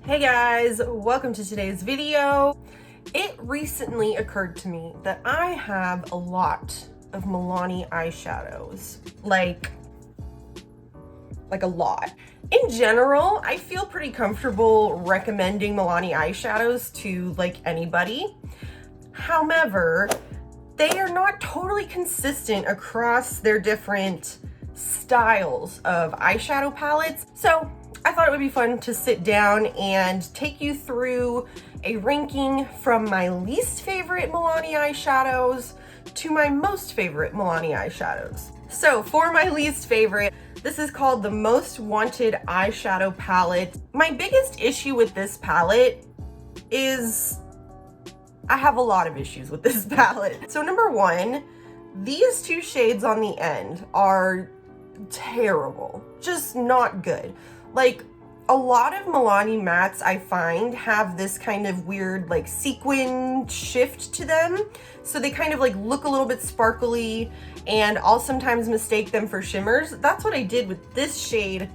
Hey guys, welcome to today's video. It recently occurred to me that I have a lot of Milani eyeshadows, like a lot. In general, I feel pretty comfortable recommending Milani eyeshadows to like anybody. However, they are not totally consistent across their different styles of eyeshadow palettes. So I thought it would be fun to sit down and take you through a ranking from my least favorite Milani eyeshadows to my most favorite Milani eyeshadows. So for my least favorite, this is called the Most Wanted Eyeshadow Palette. My biggest issue with this palette is I have a lot of issues with this palette. So number one, these two shades on the end are terrible, just not good. Like, a lot of Milani mattes I find have this kind of weird like sequin shift to them. So they kind of like look a little bit sparkly, and I'll sometimes mistake them for shimmers. That's what I did with this shade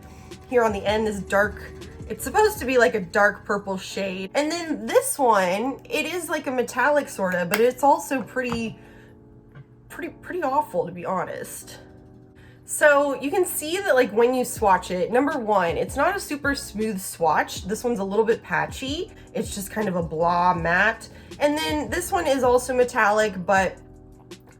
here on the end, this dark, it's supposed to be like a dark purple shade. And then this one, it is like a metallic sorta, but it's also pretty awful, to be honest. So you can see that like when you swatch it, number one, it's not a super smooth swatch. This one's a little bit patchy. It's just kind of a blah matte. And then this one is also metallic, but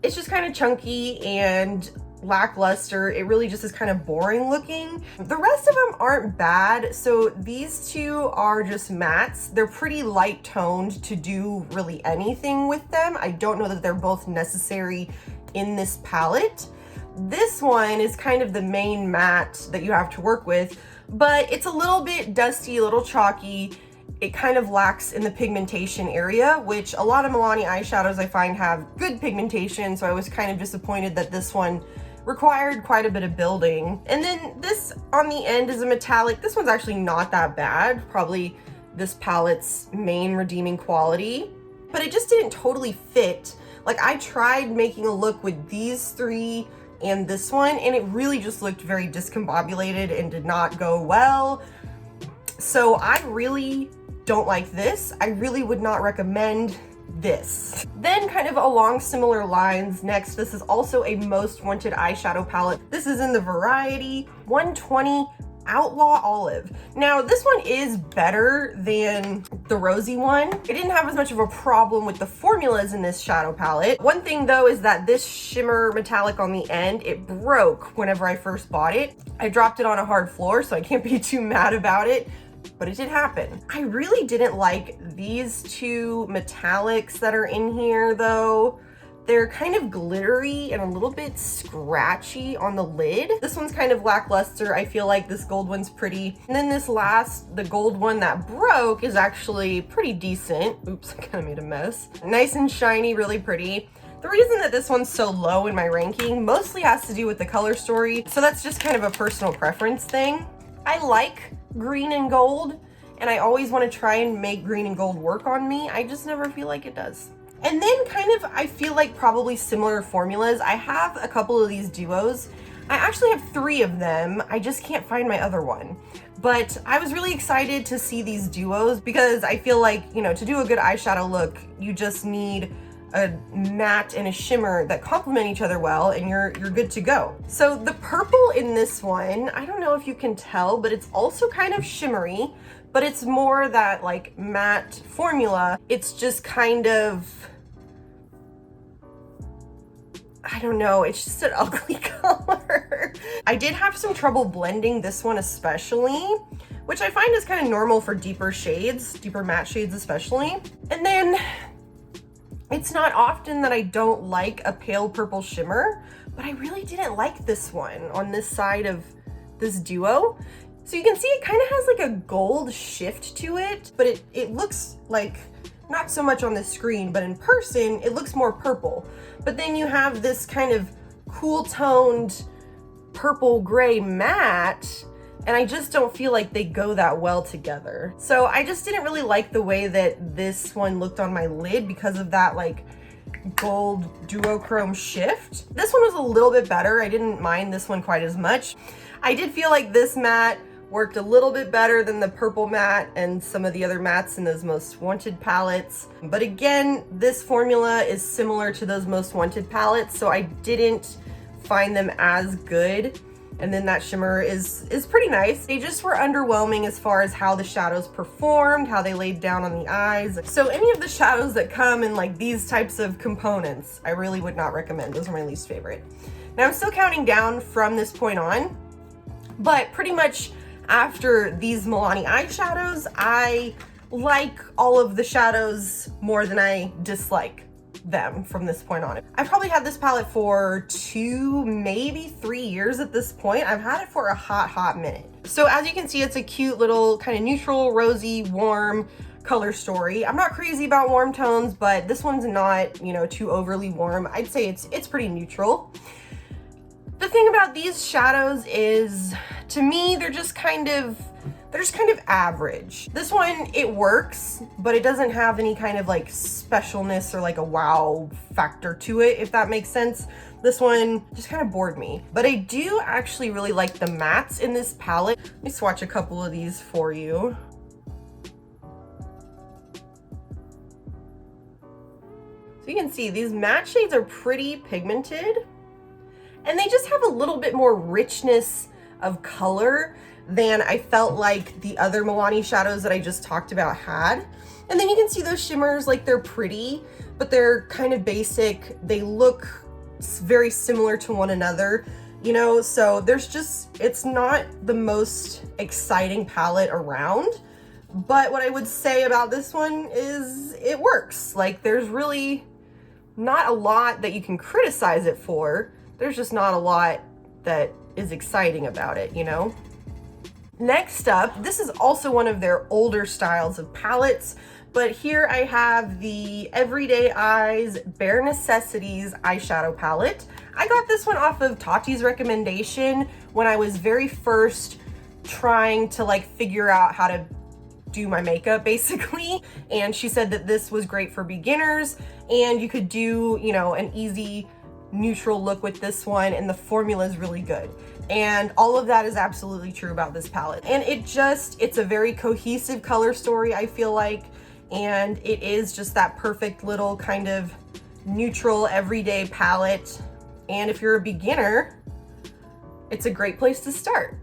it's just kind of chunky and lackluster. It really just is kind of boring looking. The rest of them aren't bad. So these two are just mattes. They're pretty light toned to do really anything with them. I don't know that they're both necessary in this palette. This one is kind of the main matte that you have to work with, but it's a little bit dusty, a little chalky. It kind of lacks in the pigmentation area, which a lot of Milani eyeshadows I find have good pigmentation, so I was kind of disappointed that this one required quite a bit of building. And then this on the end is a metallic. This one's actually not that bad, probably this palette's main redeeming quality, but it just didn't totally fit. Like, I tried making a look with these three and this one, and it really just looked very discombobulated and did not go well. So I really don't like this. I really would not recommend this. Then kind of along similar lines, next, this is also a Most Wanted eyeshadow palette. This is in the variety 120 Outlaw Olive. Now this one is better than the Rosy one. I didn't have as much of a problem with the formulas in this shadow palette. One thing though is that this shimmer metallic on the end, it broke whenever I first bought it. I dropped it on a hard floor, so I can't be too mad about it, but it did happen. I really didn't like these two metallics that are in here though. They're kind of glittery and a little bit scratchy on the lid. This one's kind of lackluster. I feel like this gold one's pretty. And then this last, the gold one that broke, is actually pretty decent. Oops, I kind of made a mess. Nice and shiny, really pretty. The reason that this one's so low in my ranking mostly has to do with the color story. So that's just kind of a personal preference thing. I like green and gold, and I always want to try and make green and gold work on me. I just never feel like it does. And then kind of, I feel like probably similar formulas. I have a couple of these duos. I actually have 3 of them. I just can't find my other one. But I was really excited to see these duos because I feel like, you know, to do a good eyeshadow look, you just need a matte and a shimmer that complement each other well, and you're good to go. So the purple in this one, I don't know if you can tell, but it's also kind of shimmery, but it's more that like matte formula. It's just kind of, I don't know, it's just an ugly color. I did have some trouble blending this one especially, which I find is kind of normal for deeper shades, deeper matte shades especially. And then it's not often that I don't like a pale purple shimmer, but I really didn't like this one on this side of this duo. So you can see it kind of has like a gold shift to it, but it looks like, not so much on the screen, but in person, it looks more purple. But then you have this kind of cool toned purple gray matte, and I just don't feel like they go that well together. So I just didn't really like the way that this one looked on my lid because of that like gold duochrome shift. This one was a little bit better. I didn't mind this one quite as much. I did feel like this matte worked a little bit better than the purple matte and some of the other mattes in those Most Wanted palettes. But again, this formula is similar to those Most Wanted palettes, so I didn't find them as good. And then that shimmer is pretty nice. They just were underwhelming as far as how the shadows performed, how they laid down on the eyes. So any of the shadows that come in like these types of components, I really would not recommend. Those are my least favorite. Now I'm still counting down from this point on, but pretty much after these Milani eyeshadows, I like all of the shadows more than I dislike them from this point on. I've probably had this palette for 2, maybe 3 years at this point. I've had it for a hot minute. So as you can see, it's a cute little kind of neutral, rosy, warm color story. I'm not crazy about warm tones, but this one's not, you know, too overly warm. I'd say it's pretty neutral. The thing about these shadows is, to me, they're just kind of average. This one, it works, but it doesn't have any kind of like specialness or like a wow factor to it, if that makes sense. This one just kind of bored me. But I do actually really like the mattes in this palette. Let me swatch a couple of these for you. So you can see these matte shades are pretty pigmented, and they just have a little bit more richness of color than I felt like the other Milani shadows that I just talked about had. And then you can see those shimmers, like they're pretty, but they're kind of basic. They look very similar to one another, you know? So there's just, it's not the most exciting palette around. But what I would say about this one is it works. Like there's really not a lot that you can criticize it for. There's just not a lot that is exciting about it, you know? Next up, this is also one of their older styles of palettes, but here I have the Everyday Eyes Bare Necessities eyeshadow palette. I got this one off of Tati's recommendation when I was very first trying to like figure out how to do my makeup basically, and she said that this was great for beginners and you could do, you know, an easy neutral look with this one, and the formula is really good. And all of that is absolutely true about this palette. And it's a very cohesive color story, I feel like, and it is just that perfect little kind of neutral everyday palette. And if you're a beginner, it's a great place to start.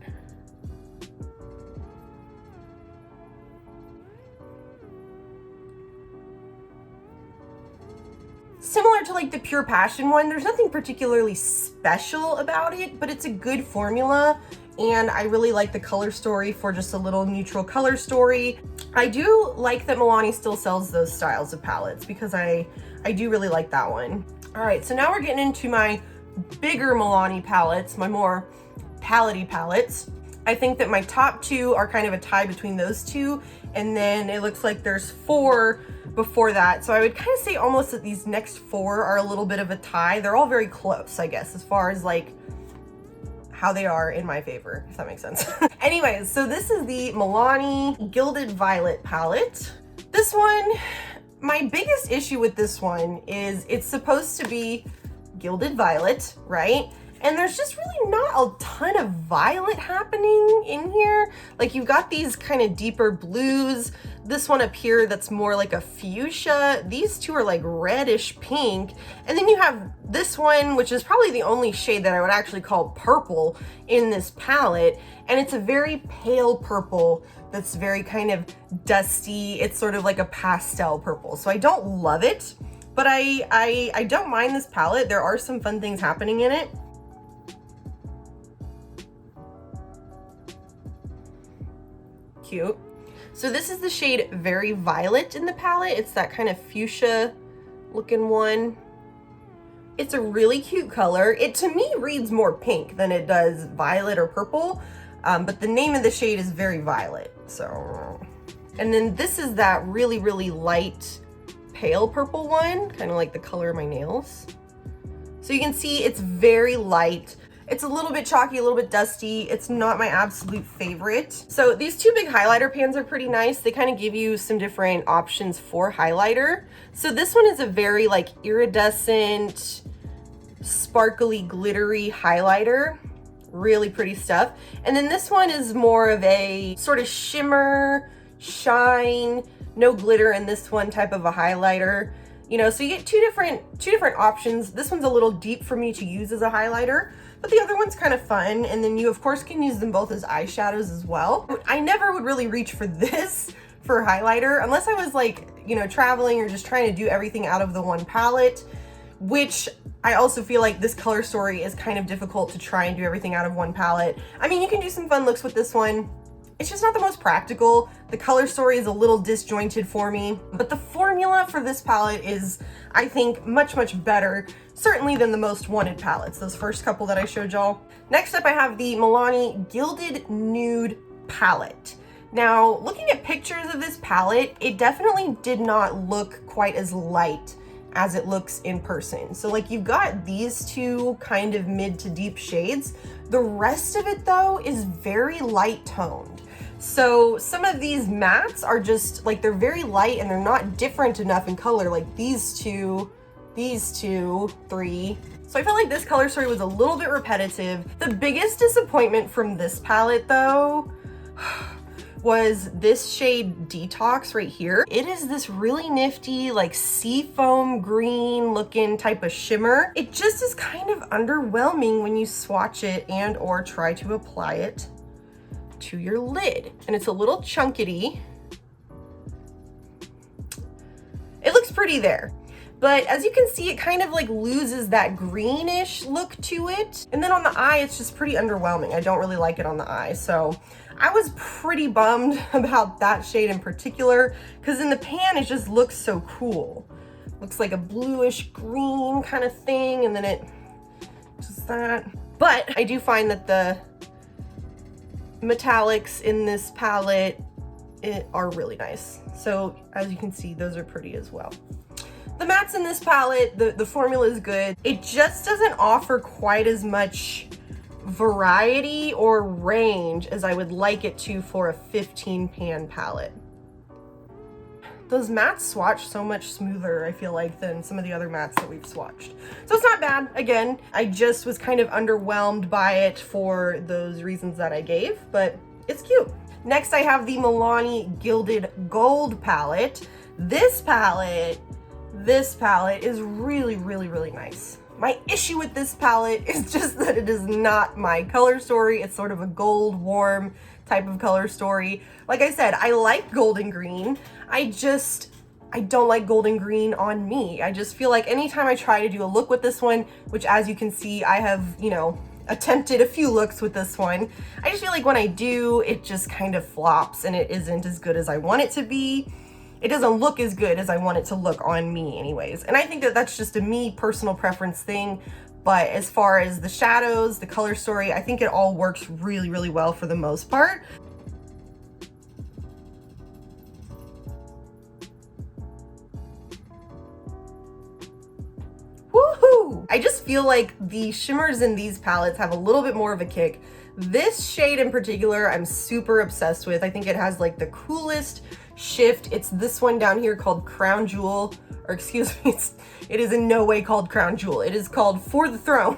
Similar to like the Pure Passion one, there's nothing particularly special about it, but it's a good formula, and I really like the color story for just a little neutral color story. I do like that Milani still sells those styles of palettes because I do really like that one. All right, so now we're getting into my bigger Milani palettes, my more palette-y palettes. I think that my top two are kind of a tie between those two, and then it looks like there's 4 before that. So I would kind of say almost that these next 4 are a little bit of a tie. They're all very close, I guess, as far as like how they are in my favor, if that makes sense. Anyways, so this is the Milani Gilded Violet palette. This one, my biggest issue with this one is it's supposed to be gilded violet, right? And there's just really not a ton of violet happening in here. Like you've got these kind of deeper blues. This one up here that's more like a fuchsia. These two are like reddish pink. And then you have this one, which is probably the only shade that I would actually call purple in this palette. And it's a very pale purple that's very kind of dusty. It's sort of like a pastel purple. So I don't love it, but I don't mind this palette. There are some fun things happening in it. Cute. So this is the shade Very Violet in the palette. It's that kind of fuchsia looking one. It's a really cute color. It to me reads more pink than it does violet or purple, but the name of the shade is Very Violet. So, and then this is that really, really light pale purple one, kind of like the color of my nails. So you can see it's very light. It's a little bit chalky, a little bit dusty. It's not my absolute favorite. So these two big highlighter pans are pretty nice. They kind of give you some different options for highlighter. So this one is a very like iridescent, sparkly, glittery highlighter. Really pretty stuff. And then this one is more of a sort of shimmer, shine, no glitter in this one type of a highlighter. You know, so you get two different options. This one's a little deep for me to use as a highlighter, but the other one's kind of fun. And then you of course can use them both as eyeshadows as well. I never would really reach for this for highlighter unless I was like, you know, traveling or just trying to do everything out of the one palette, which I also feel like this color story is kind of difficult to try and do everything out of one palette. I mean, you can do some fun looks with this one. It's just not the most practical. The color story is a little disjointed for me, but the formula for this palette is, I think, much, much better, certainly than the most wanted palettes, those first couple that I showed y'all. Next up, I have the Milani Gilded Nude palette. Now, looking at pictures of this palette, it definitely did not look quite as light as it looks in person. So like you've got these two kind of mid to deep shades. The rest of it though is very light toned. So some of these mattes are just like, they're very light and they're not different enough in color, like these two, three. So I felt like this color story was a little bit repetitive. The biggest disappointment from this palette though, was this shade Detox right here. It is this really nifty, like seafoam green looking type of shimmer. It just is kind of underwhelming when you swatch it and or try to apply it to your lid. And it's a little chunkety. It looks pretty there. But as you can see, it kind of like loses that greenish look to it. And then on the eye, it's just pretty underwhelming. I don't really like it on the eye. So I was pretty bummed about that shade in particular, because in the pan, it just looks so cool. Looks like a bluish green kind of thing. And then it just that. But I do find that the metallics in this palette are really nice. So as you can see, those are pretty as well. The mattes in this palette, the formula is good. It just doesn't offer quite as much variety or range as I would like it to for a 15 pan palette. Those mattes swatch so much smoother, I feel like, than some of the other mattes that we've swatched. So it's not bad. Again, I just was kind of underwhelmed by it for those reasons that I gave, but it's cute. Next, I have the Milani Gilded Gold palette. This palette is really, really, really nice. My issue with this palette is just that it is not my color story. It's sort of a gold warm type of color story. Like I said, I like golden green. I don't like golden green on me. I just feel like anytime I try to do a look with this one, which as you can see, I have, you know, attempted a few looks with this one. I just feel like when I do, it just kind of flops and it isn't as good as I want it to be. It doesn't look as good as I want it to look on me anyways. And I think that that's just a me personal preference thing. But as far as the shadows, the color story, I think it all works really, really well for the most part. Woohoo! I just feel like the shimmers in these palettes have a little bit more of a kick. This shade in particular, I'm super obsessed with. I think it has like the coolest shift. It's this one down here called Crown Jewel, or excuse me, it is in no way called Crown Jewel. It is called For the Throne.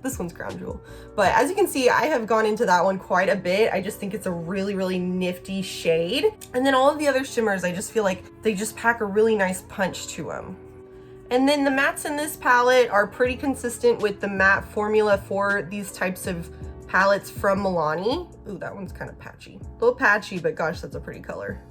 This one's Crown Jewel. But as you can see, I have gone into that one quite a bit. I just think it's a really, really nifty shade. And then all of the other shimmers, I just feel like they just pack a really nice punch to them. And then the mattes in this palette are pretty consistent with the matte formula for these types of palettes from Milani. Ooh, that one's kind of patchy. A little patchy, but gosh, that's a pretty color.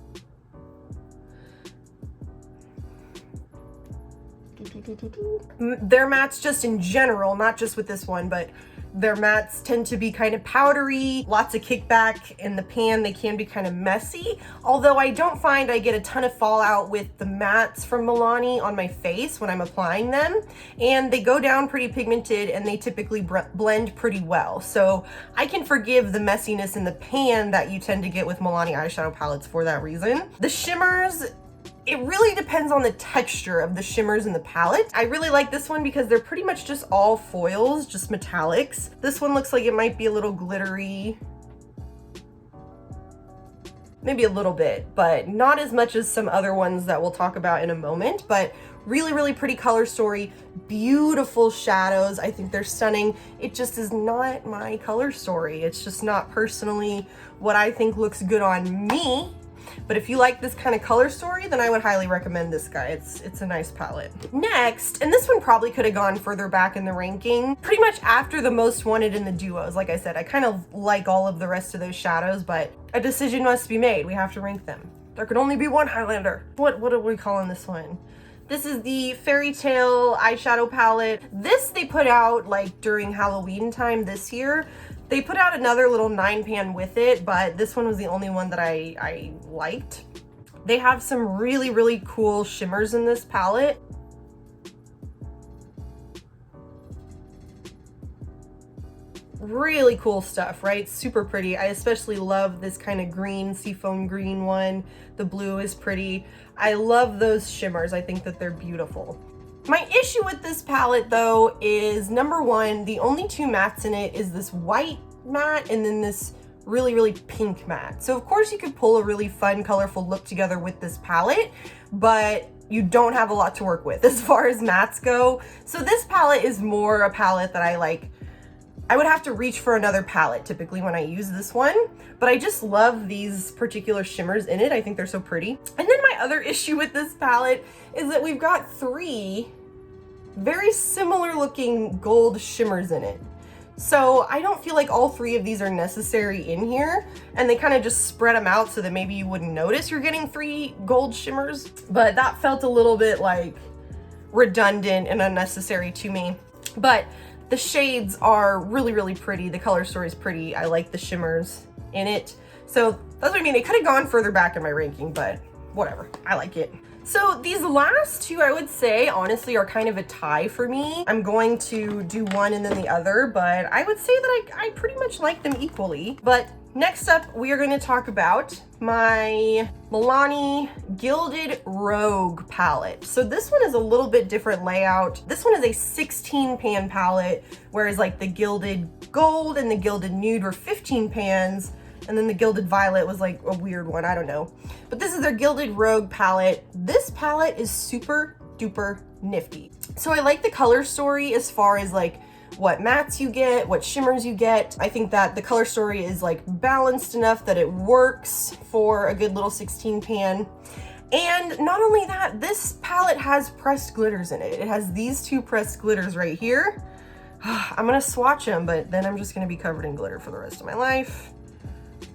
Their mattes just in general, not just with this one, but their mattes tend to be kind of powdery, lots of kickback in the pan. They can be kind of messy, although I don't find I get a ton of fallout with the mattes from Milani on my face when I'm applying them, and they go down pretty pigmented and they typically blend pretty well. So I can forgive the messiness in the pan that you tend to get with Milani eyeshadow palettes for that reason. The shimmers, it really depends on the texture of the shimmers in the palette. I really like this one because they're pretty much just all foils, just metallics. This one looks like it might be a little glittery. maybe a little bit, but not as much as some other ones that we'll talk about in a moment. But really, really pretty color story, beautiful shadows. I think they're stunning. It just is not my color story. It's just not personally what I think looks good on me. But if you like this kind of color story, then I would highly recommend this guy. It's a nice palette. Next, and this one probably could have gone further back in the ranking, pretty much after the most wanted in the duos. Like I said, I kind of like all of the rest of those shadows, but a decision must be made. We have to rank them. There could only be one Highlander. What are we calling this one? This is the Fairy Tale eyeshadow palette. This they put out like during Halloween time this year. They put out another little 9-pan with it, but this one was the only one that I liked. They have some really, really cool shimmers in this palette. Really cool stuff, right? Super pretty. I especially love this kind of green, seafoam green one. The blue is pretty. I love those shimmers. I think that they're beautiful. My issue with this palette though is, number one, the only two mattes in it is this white matte and then this really, really pink matte. So of course you could pull a really fun, colorful look together with this palette, but you don't have a lot to work with as far as mattes go. So this palette is more a palette that I like. I would have to reach for another palette typically when I use this one, but I just love these particular shimmers in it. I think they're so pretty. And then my other issue with this palette is that we've got 3 very similar looking gold shimmers in it. So I don't feel like all 3 of these are necessary in here, and they kind of just spread them out so that maybe you wouldn't notice you're getting 3 gold shimmers, but that felt a little bit like redundant and unnecessary to me. But the shades are really, really pretty. The color story is pretty. I like the shimmers in it. So that's what I mean. They could have gone further back in my ranking, but whatever. I like it. So these last 2, I would say, honestly, are kind of a tie for me. I'm going to do one and then the other, but I would say that I pretty much like them equally. But next up, we are going to talk about my Milani Gilded Rouge palette. So this one is a little bit different layout. This one is a 16-pan palette, whereas like the Gilded Gold and the Gilded Nude were 15 pans. And then the Gilded Violet was like a weird one, I don't know. But this is their Gilded Rouge palette. This palette is super duper nifty. So I like the color story as far as like what mattes you get, what shimmers you get. I think that the color story is like balanced enough that it works for a good little 16 pan. And not only that, this palette has pressed glitters in it. It has these 2 pressed glitters right here. I'm gonna swatch them, but then I'm just gonna be covered in glitter for the rest of my life.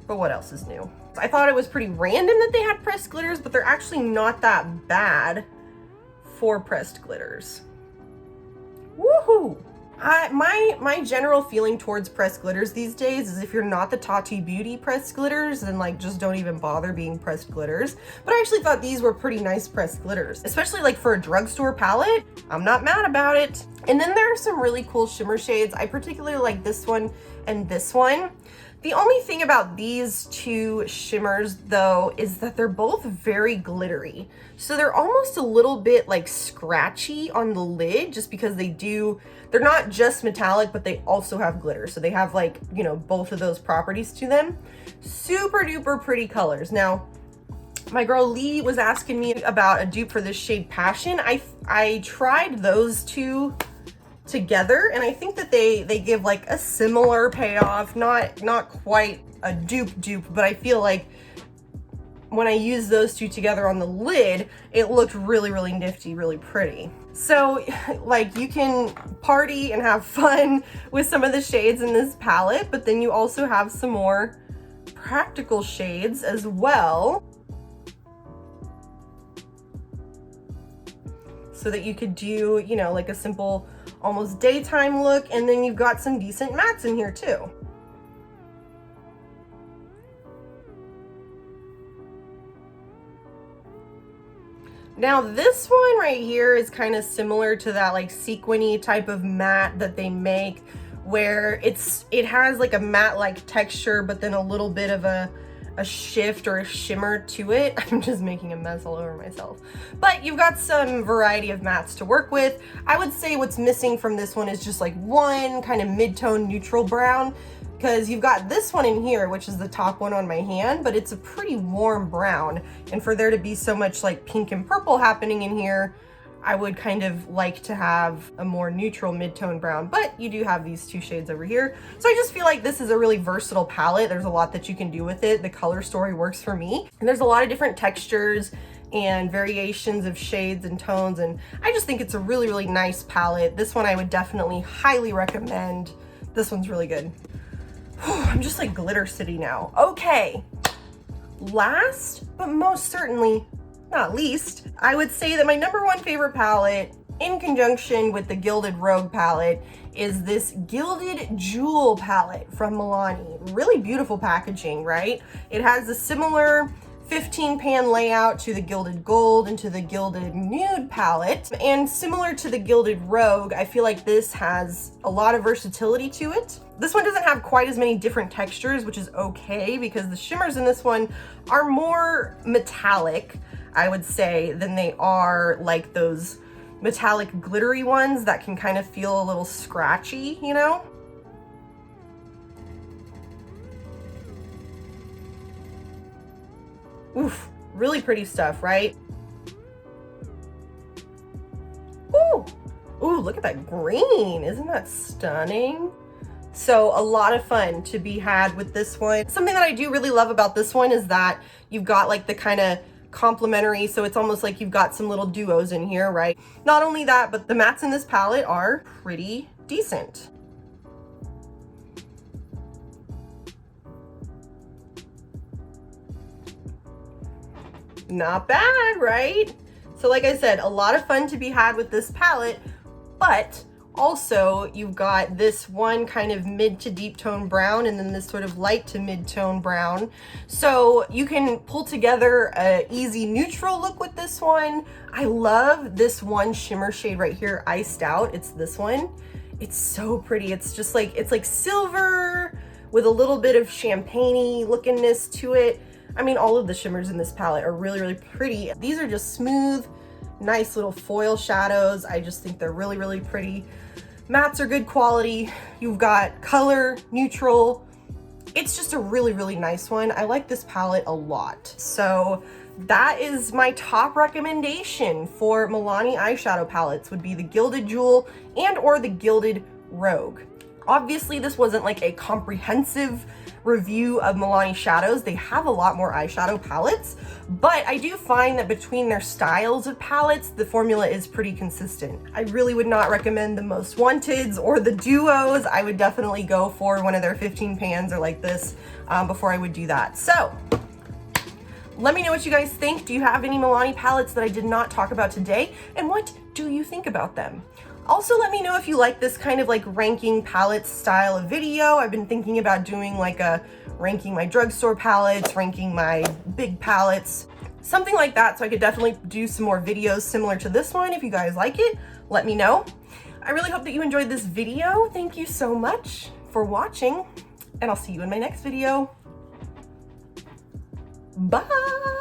But what else is new? I thought it was pretty random that they had pressed glitters, but they're actually not that bad for pressed glitters. Woohoo! My general feeling towards pressed glitters these days is if you're not the Tati Beauty pressed glitters, then like just don't even bother being pressed glitters. But I actually thought these were pretty nice pressed glitters, especially like for a drugstore palette. I'm not mad about it. And then there are some really cool shimmer shades. I particularly like this one and this one. The only thing about these 2 shimmers though is that they're both very glittery. So they're almost a little bit like scratchy on the lid just because they're not just metallic, but they also have glitter. So they have like, you know, both of those properties to them. Super duper pretty colors. Now, my girl Lee was asking me about a dupe for this shade Passion. I tried those 2 together, and I think that they give like a similar payoff, not quite a dupe, but I feel like when I use those 2 together on the lid, it looked really, really nifty, really pretty. So like you can party and have fun with some of the shades in this palette, but then you also have some more practical shades as well, so that you could do, you know, like a simple almost daytime look, and then you've got some decent mattes in here too. Now this one right here is kind of similar to that like sequiny type of matte that they make, where it has like a matte-like texture, but then a little bit of a shift or a shimmer to it. I'm just making a mess all over myself. But you've got some variety of mattes to work with. I would say what's missing from this one is just like one kind of mid-tone neutral brown, because you've got this one in here, which is the top one on my hand, but it's a pretty warm brown. And for there to be so much like pink and purple happening in here, I would kind of like to have a more neutral mid-tone brown, but you do have these two shades over here. So I just feel like this is a really versatile palette. There's a lot that you can do with it. The color story works for me. And there's a lot of different textures and variations of shades and tones. And I just think it's a really, really nice palette. This one I would definitely highly recommend. This one's really good. I'm just like glitter city now. Okay, last but most certainly not least, I would say that my #1 favorite palette in conjunction with the Gilded Rogue palette is this Gilded Jewel palette from Milani. Really beautiful packaging, right? It has a similar 15 pan layout to the Gilded Gold and to the Gilded Nude palette. And similar to the Gilded Rogue, I feel like this has a lot of versatility to it. This one doesn't have quite as many different textures, which is okay because the shimmers in this one are more metallic, I would say, than they are like those metallic glittery ones that can kind of feel a little scratchy, you know? Oof, really pretty stuff, right? Ooh, ooh, look at that green. Isn't that stunning? So a lot of fun to be had with this one. Something that I do really love about this one is that you've got like the kind of complementary, so it's almost like you've got some little duos in here, right? Not only that, but the mattes in this palette are pretty decent. Not bad, right? So like I said, a lot of fun to be had with this palette, but also you've got this one kind of mid to deep tone brown and then this sort of light to mid tone brown. So you can pull together a easy neutral look with this one. I love this one shimmer shade right here, Iced Out. It's this one. It's so pretty. It's just like, it's like silver with a little bit of champagne-y lookingness to it. I mean, all of the shimmers in this palette are really, really pretty. These are just smooth, nice little foil shadows. I just think they're really, really pretty. Mattes are good quality. You've got color, neutral. It's just a really, really nice one. I like this palette a lot. So that is my top recommendation for Milani eyeshadow palettes would be the Gilded Jewel and or the Gilded Rogue. Obviously, this wasn't like a comprehensive review of Milani shadows. They have a lot more eyeshadow palettes, but I do find that between their styles of palettes, the formula is pretty consistent. I really would not recommend the Most Wanteds or the duos. I would definitely go for one of their 15 pans or like this before I would do that. So let me know what you guys think. Do you have any Milani palettes that I did not talk about today? And what do you think about them? Also, let me know if you like this kind of like ranking palettes style of video. I've been thinking about doing like a ranking my drugstore palettes, ranking my big palettes, something like that. So I could definitely do some more videos similar to this one. If you guys like it, let me know. I really hope that you enjoyed this video. Thank you so much for watching, and I'll see you in my next video. Bye.